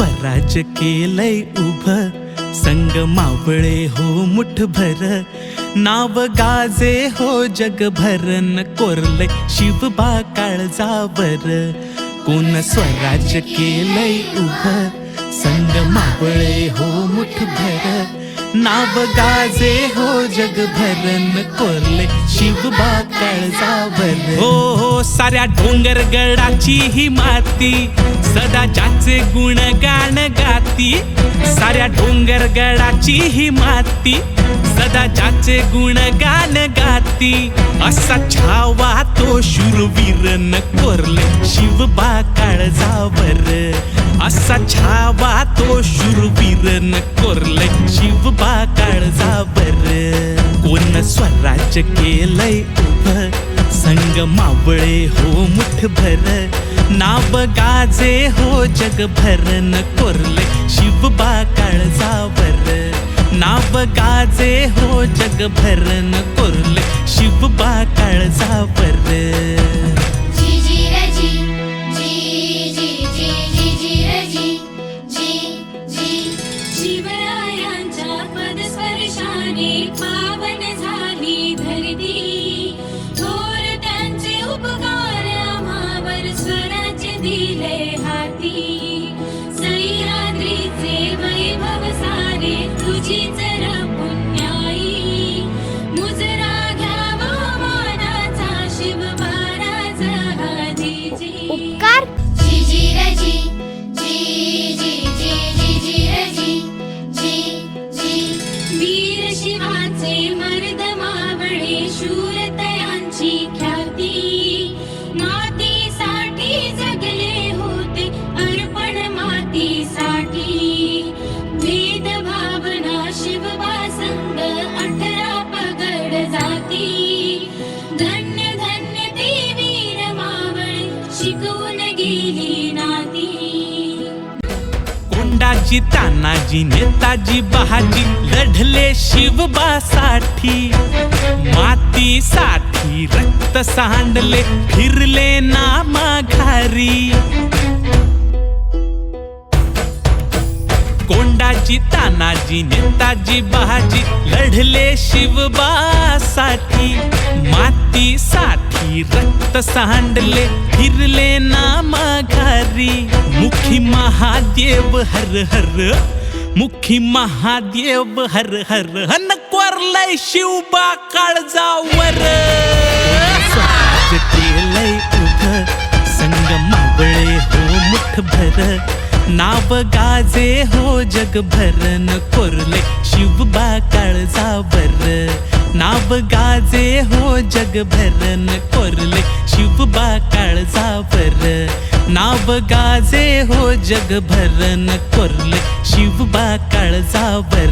स्वराज्य केलंय उभं, संग मावळे हो मुठभर, नाव गाजे हो जगभर, न कोरलंय शिवबा काळजावर. कोण स्वराज्य केलंय उभं, संग मावळे हो मुठभर, नाव गाजे हो जगभर, न कोरले शिवबा काळजावर. हो हो साऱ्या डोंगरगडाची ही माती, सदा ज्याचे गुणगान गाती. साऱ्या डोंगरगडाची ही माती, सदा ज्याचे गुणगान गाती. असा छावा तो शूरवीर, न कोरले शिवबा काळजावर. असा छावा तो शूरवीर, न कोरले शिवबा काळजावर. कोण स्वराज्य केलंय उभं, संग मावळे हो मुठभर, नाव गाजे हो जगभर, न कोरले शिवबा काळजावर. नाव गाजे हो जगभर, न कोरले शिवबा काळजावर. पावन झाली धरती, थोर त्यांचे उपकार आम्हावर स्वराज्य दिले हाती. सह्याद्रीचे वैभव सारे तुझीच पुण्याई, मुजरा घ्यावा मानाचा शिव महाराज आधीची. उपकार वीर शिवाचे मर्द मावळे शूरतयांची ख्याती. मातीसाठी जगले होते अर्पण मातीसाठी. भेद भावना शिवबा संग 18 पगड जाती. धन्य धन्य ते वीर मावळे शिकवून गेली नाती. कोंडाजी तानाजी नेताजी बहाजी लढले शिवबासाठी. मातीसाठी रक्त सांडले फिरले ना माघारी. कोंडाजी तानाजी नेताजी बहाजी लढले शिवबासाठी. मातीसाठी रक्त सांडले फिरले ना माघारी. मुखी महादेव हर हर, मुखी महादेव हर हर, हन कोरलंय शिवबा काळजावर. स्वराज्य केलंय उभं, संग मावळे हो मुठभर, नाव गाजे हो जगभर, न कोरले शिवबा काळजावर. नाव गाजे हो जगभर, न कोरले शिवबा काळजावर. नाव गाजे हो जगभर, न कोरले शिवबा काळजावर.